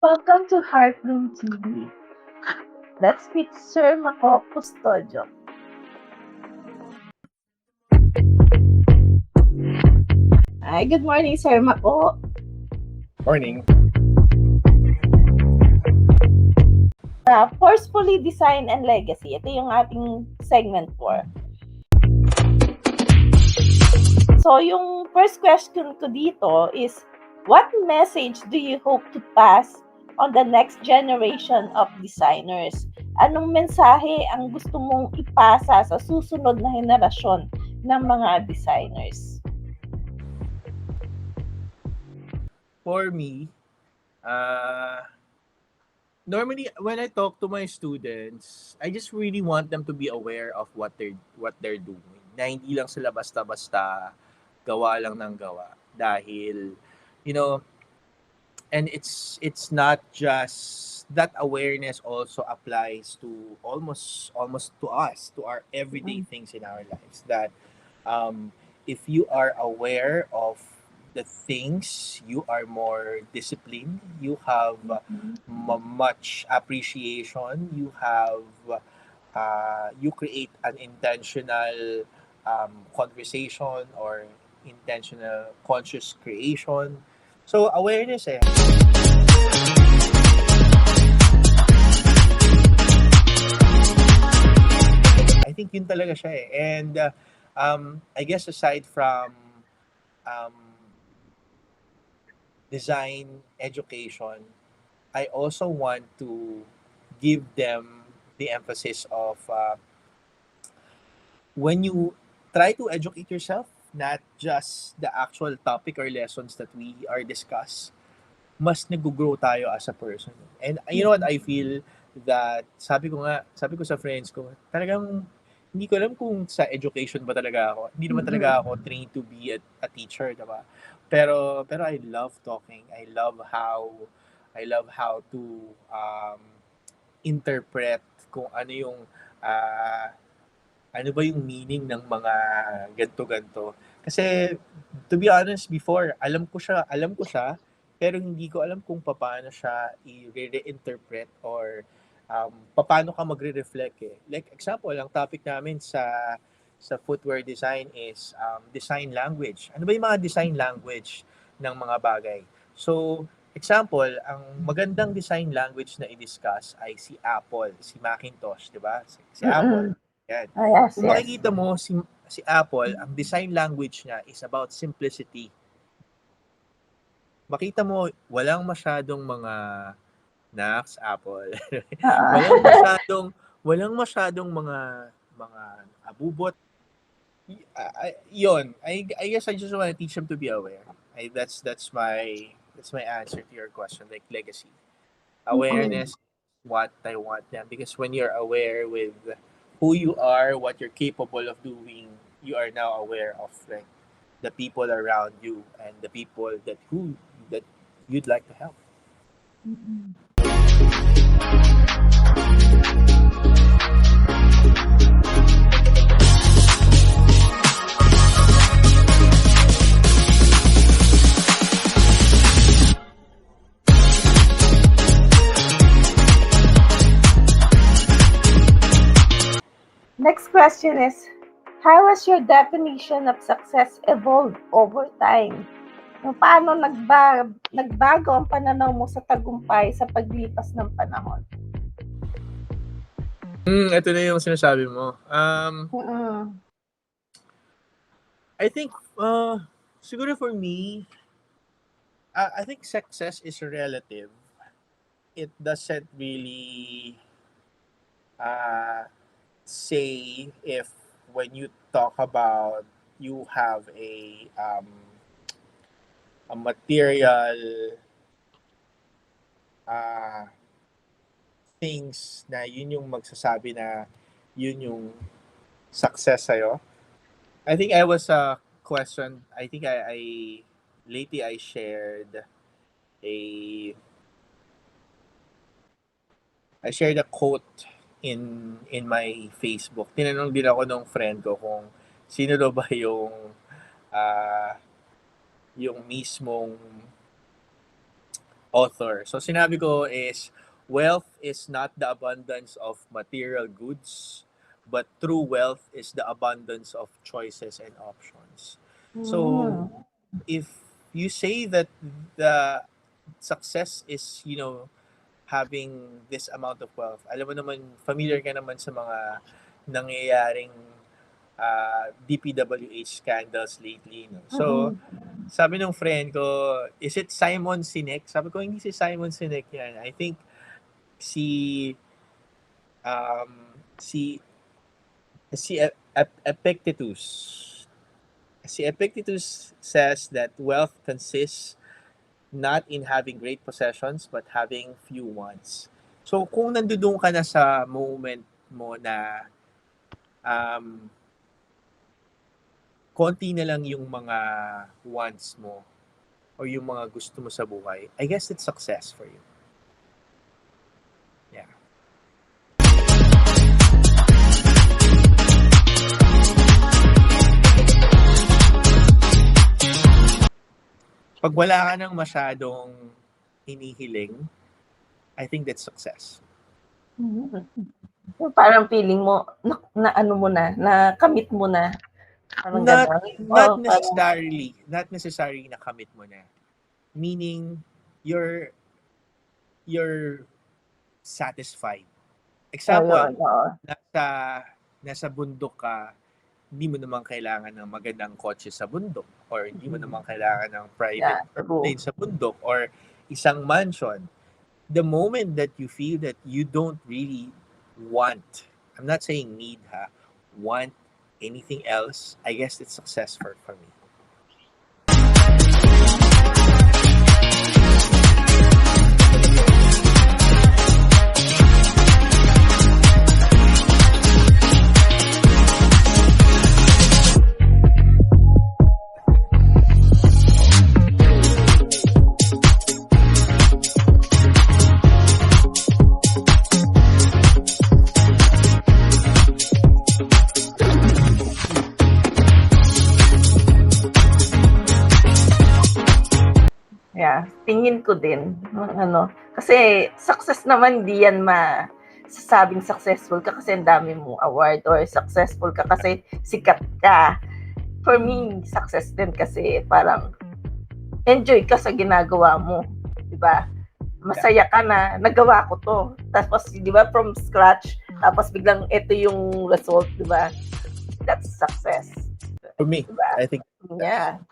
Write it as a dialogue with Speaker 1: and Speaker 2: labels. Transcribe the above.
Speaker 1: Welcome to Heartroom TV. Let's meet Sir Mako Custodio. Hi, good morning, Sir Mako.
Speaker 2: Morning.
Speaker 1: Forcefully Design and Legacy. Ito yung ating segment 4. So, yung first question ko dito is, what message do you hope to pass on the next generation of designers? Anong mensahe ang gusto mong ipasa sa susunod na henerasyon ng mga designers?
Speaker 2: For me, normally when I talk to my students, I just really want them to be aware of what they're doing. Na hindi lang sila basta-basta gawa lang ng gawa dahil and it's not just that awareness also applies to almost to us, to our everyday things in our lives, that if you are aware of the things, you are more disciplined, you have much appreciation, you create an intentional conversation or intentional conscious creation. So awareness I think yun talaga siya And I guess aside from um, design education, I also want to give them the emphasis of when you try to educate yourself, not just the actual topic or lessons that we are discuss, mas nag-grow tayo as a person. And you know what I feel, that sabi ko sa friends ko, talagang hindi ko alam kung sa education ba talaga ako. Hindi naman talaga ako trained to be a teacher, diba? Pero I love talking. I love how to interpret kung uh, ano ba yung meaning ng mga ganto-ganto. Kasi to be honest, before alam ko siya, pero hindi ko alam kung paano siya i-reinterpret or paano ka magre-reflect Like example, ang topic namin sa footwear design is design language. Ano ba yung mga design language ng mga bagay? So, example, ang magandang design language na i-discuss ay si Apple, si Macintosh, di ba? Si Apple. Yan.
Speaker 1: Yes,
Speaker 2: Kung makikita mo, si Apple, ang design language niya is about simplicity. Makita mo, walang masyadong mga Nax, Apple. walang masyadong mga abubot. Yon. I guess I just want to teach them to be aware. That's my answer to your question, like legacy. Awareness, what I want them, because when you're aware with who you are, what you're capable of doing, you are now aware of like the people around you and the people that you'd like to help.
Speaker 1: Next question is, how has your definition of success evolved over time? Paano nagbago ang pananaw mo sa tagumpay sa paglipas ng panahon?
Speaker 2: Ito na yung sinasabi mo. I think, siguro for me, I think success is relative. It doesn't really say if when you talk about you have a material things na yun yung magsasabi na yun yung success sa'yo. I think I was question. I think I lately I shared a quote in my Facebook. Tinanong din ako ng friend ko kung sino daw ba yung mismong author. So sinabi ko is, wealth is not the abundance of material goods, but true wealth is the abundance of choices and options. So if you say that the success is, having this amount of wealth, alam mo naman, familiar ka naman sa mga nangyayaring DPWH scandals lately. No? So, sabi ng friend ko, is it Simon Sinek? Sabi ko, hindi si Simon Sinek yan. I think si Epictetus. Si Epictetus says that wealth consists not in having great possessions but having few wants. So kung nandoon ka na sa moment mo na konti na lang yung mga wants mo or yung mga gusto mo sa buhay, I guess it's success for you. Yeah. Pag wala ka nang masyadong hinihiling, I think that's success.
Speaker 1: Parang feeling mo, na ano mo na, na kamit mo na. Parang
Speaker 2: Not necessarily na kamit mo na. Meaning, you're satisfied. Example, nasa bundok ka, hindi mo naman kailangan ng magandang kotse sa bundok, or hindi mo naman kailangan ng private airplane sa bundok, or isang mansion. The moment that you feel that you don't really want, I'm not saying need, want anything else, I guess it's success for me.
Speaker 1: Tingin ko din, kasi success naman, di yan masasabing successful ka kasi ang dami mong award, or successful ka kasi sikat ka. For me, success din kasi parang enjoy ka sa ginagawa mo, di ba? Masaya ka na, nagawa ko to. Tapos, di ba, from scratch, tapos biglang ito yung result, di ba? That's success.
Speaker 2: For me, diba? I think.
Speaker 1: Yeah.